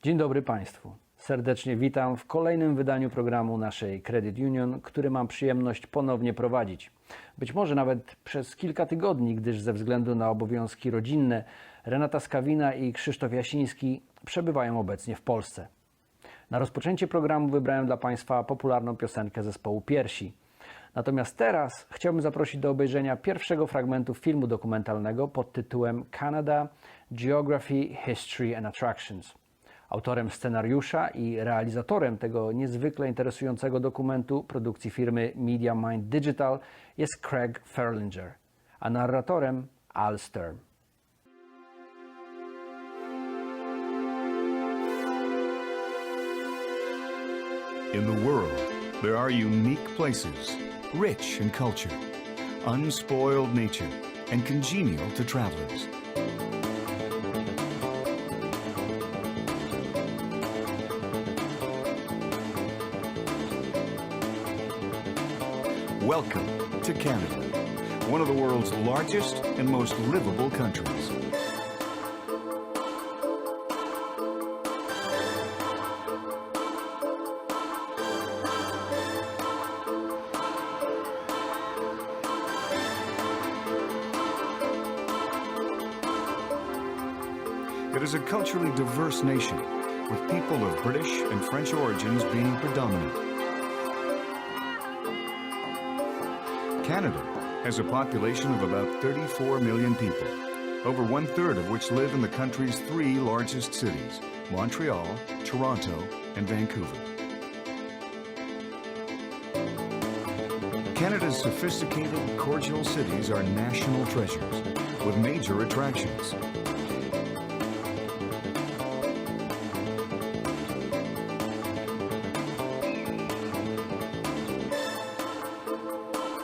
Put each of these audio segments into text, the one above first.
Dzień dobry Państwu. Serdecznie witam w kolejnym wydaniu programu naszej Credit Union, który mam przyjemność ponownie prowadzić. Być może nawet przez kilka tygodni, gdyż ze względu na obowiązki rodzinne Renata Skawina i Krzysztof Jasiński przebywają obecnie w Polsce. Na rozpoczęcie programu wybrałem dla Państwa popularną piosenkę zespołu Piersi. Natomiast teraz chciałbym zaprosić do obejrzenia pierwszego fragmentu filmu dokumentalnego pod tytułem Canada – Geography, History and Attractions. Autorem scenariusza i realizatorem tego niezwykle interesującego dokumentu produkcji firmy Media Mind Digital jest Craig Ferlinger, a narratorem Al Sturm. In the world, there are unique places, rich in culture, unspoiled nature, and congenial to travelers. Welcome to Canada, one of the world's largest and most livable countries. It is a culturally diverse nation, with people of British and French origins being predominant. Canada has a population of about 34 million people, over one-third of which live in the country's three largest cities, Montreal, Toronto, and Vancouver. Canada's sophisticated, cordial cities are national treasures, with major attractions.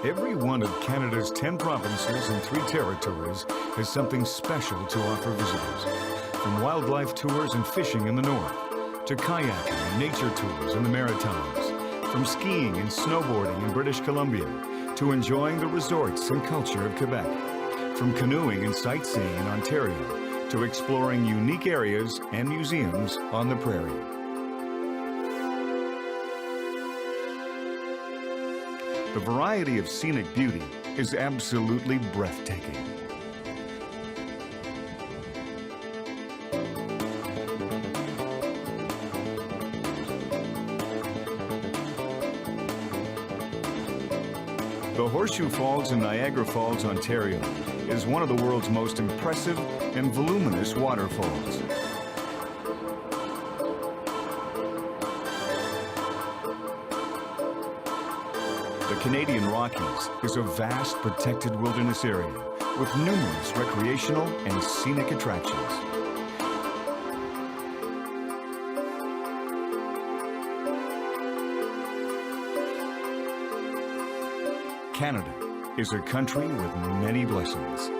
Every one of Canada's 10 provinces and 3 territories has something special to offer visitors. From wildlife tours and fishing in the north, to kayaking and nature tours in the Maritimes, from skiing and snowboarding in British Columbia, to enjoying the resorts and culture of Quebec, from canoeing and sightseeing in Ontario, to exploring unique areas and museums on the prairie. The variety of scenic beauty is absolutely breathtaking. The Horseshoe Falls in Niagara Falls, Ontario, is one of the world's most impressive and voluminous waterfalls. The Canadian Rockies is a vast protected wilderness area with numerous recreational and scenic attractions. Canada is a country with many blessings.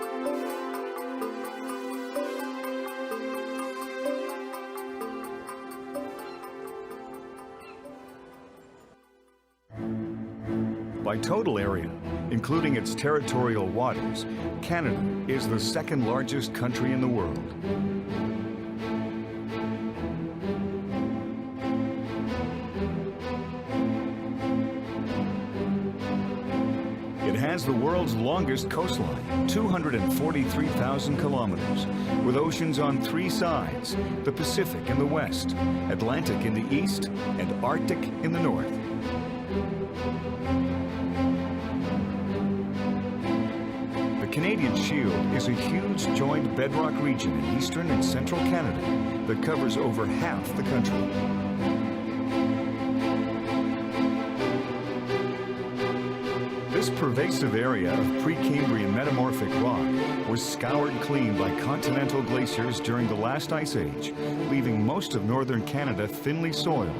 By total area, including its territorial waters, Canada is the second largest country in the world. It has the world's longest coastline, 243,000 kilometers, with oceans on 3 sides, the Pacific in the west, Atlantic in the east, and Arctic in the north. The Canadian Shield is a huge joined bedrock region in eastern and central Canada that covers over half the country. This pervasive area of Precambrian metamorphic rock was scoured clean by continental glaciers during the last ice age, leaving most of northern Canada thinly soiled,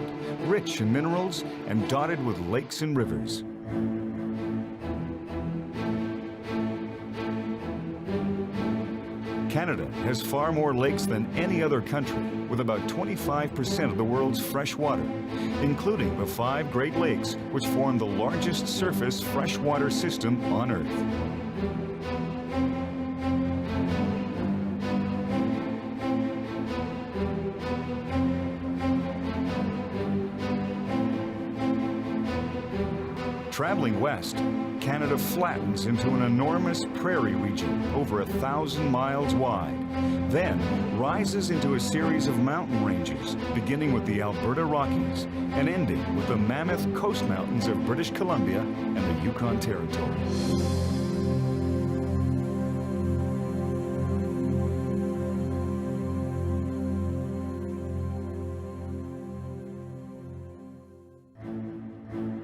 rich in minerals, and dotted with lakes and rivers. Canada has far more lakes than any other country, with about 25% of the world's fresh water, including the 5 Great Lakes, which form the largest surface freshwater system on Earth. traveling west, Canada flattens into an enormous prairie region over 1,000 miles wide, then rises into a series of mountain ranges, beginning with the Alberta Rockies and ending with the mammoth coast mountains of British Columbia and the Yukon Territory.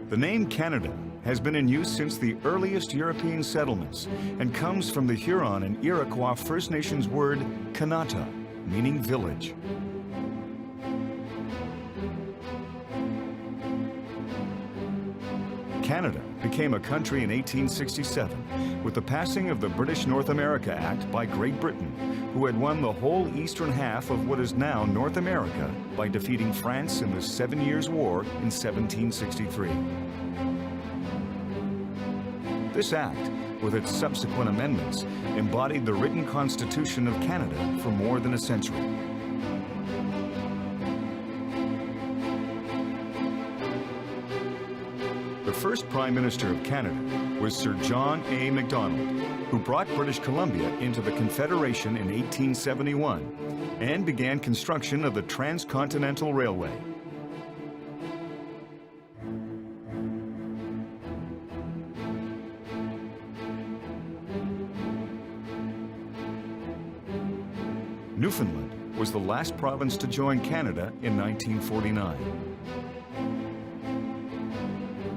The name Canada has been in use since the earliest European settlements and comes from the Huron and Iroquois First Nations word Kanata, meaning village. Canada became a country in 1867 with the passing of the British North America Act by Great Britain, who had won the whole eastern half of what is now North America by defeating France in the 7 Years' War in 1763. This act, with its subsequent amendments, embodied the written Constitution of Canada for more than a century. The first Prime Minister of Canada was Sir John A. Macdonald, who brought British Columbia into the Confederation in 1871 and began construction of the Transcontinental Railway. Newfoundland was the last province to join Canada in 1949.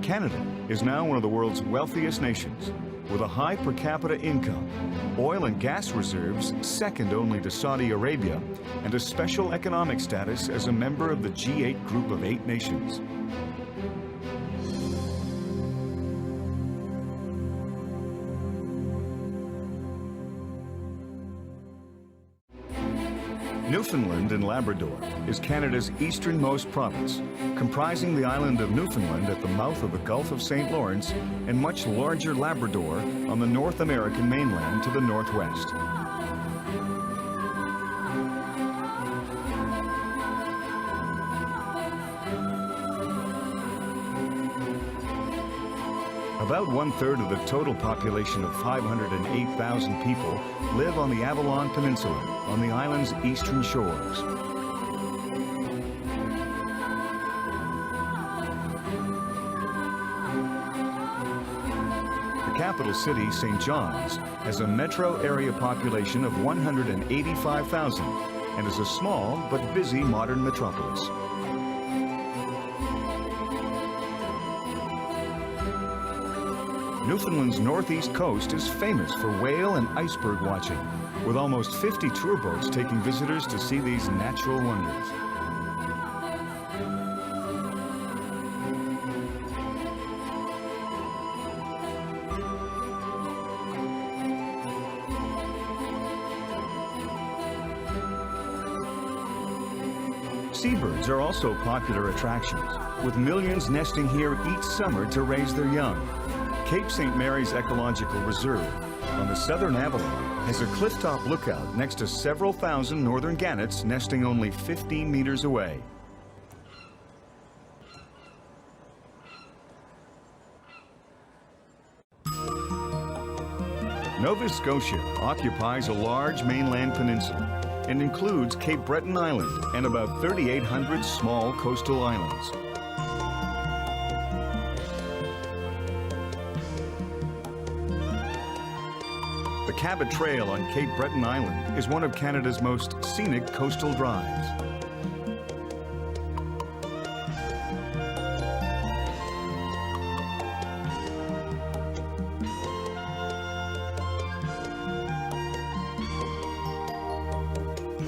Canada is now one of the world's wealthiest nations, with a high per capita income, oil and gas reserves second only to Saudi Arabia, and a special economic status as a member of the G8 group of 8 nations. Newfoundland and Labrador is Canada's easternmost province, comprising the island of Newfoundland at the mouth of the Gulf of St. Lawrence and much larger Labrador on the North American mainland to the northwest. About 1/3 of the total population of 508,000 people live on the Avalon Peninsula, on the island's eastern shores. The capital city, St. John's, has a metro area population of 185,000 and is a small but busy modern metropolis. Newfoundland's northeast coast is famous for whale and iceberg watching, with almost 50 tour boats taking visitors to see these natural wonders. Seabirds are also popular attractions, with millions nesting here each summer to raise their young. Cape St. Mary's Ecological Reserve on the southern Avalon has a clifftop lookout next to several thousand northern gannets nesting only 15 meters away. Nova Scotia occupies a large mainland peninsula and includes Cape Breton Island and about 3,800 small coastal islands. The Cabot Trail on Cape Breton Island is one of Canada's most scenic coastal drives.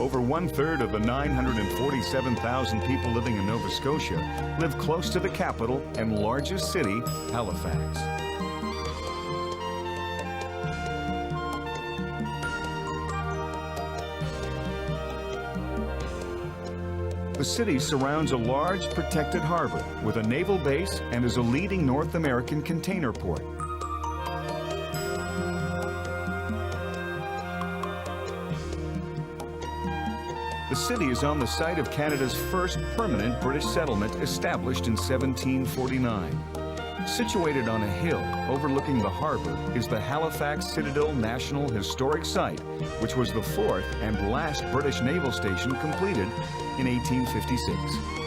Over 1/3 of the 947,000 people living in Nova Scotia live close to the capital and largest city, Halifax. The city surrounds a large protected harbor with a naval base and is a leading North American container port. The city is on the site of Canada's first permanent British settlement established in 1749. Situated on a hill overlooking the harbor is the Halifax Citadel National Historic Site, which was the fourth and last British naval station completed in 1856.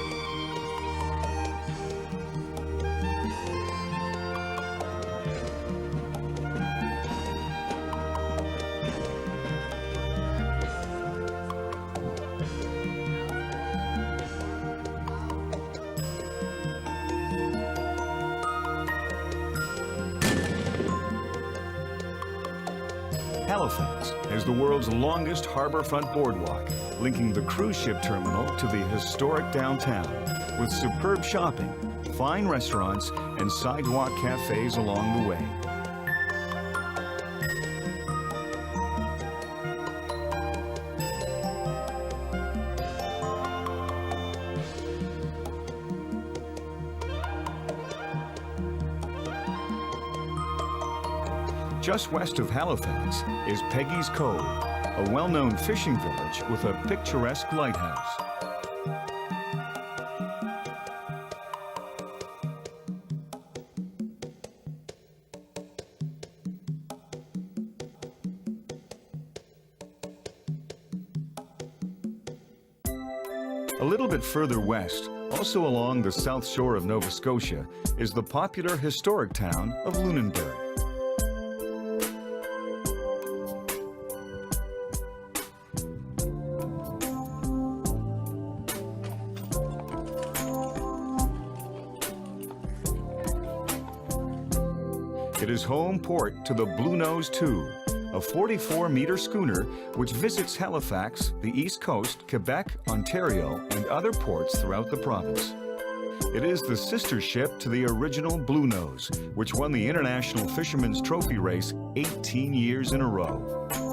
Halifax has the world's longest harborfront boardwalk, linking the cruise ship terminal to the historic downtown, with superb shopping, fine restaurants, and sidewalk cafes along the way. Just west of Halifax is Peggy's Cove, a well-known fishing village with a picturesque lighthouse. A little bit further west, also along the south shore of Nova Scotia, is the popular historic town of Lunenburg. It is home port to the Bluenose II, a 44-meter schooner which visits Halifax, the East Coast, Quebec, Ontario, and other ports throughout the province. It is the sister ship to the original Bluenose, which won the International Fisherman's Trophy race 18 years in a row.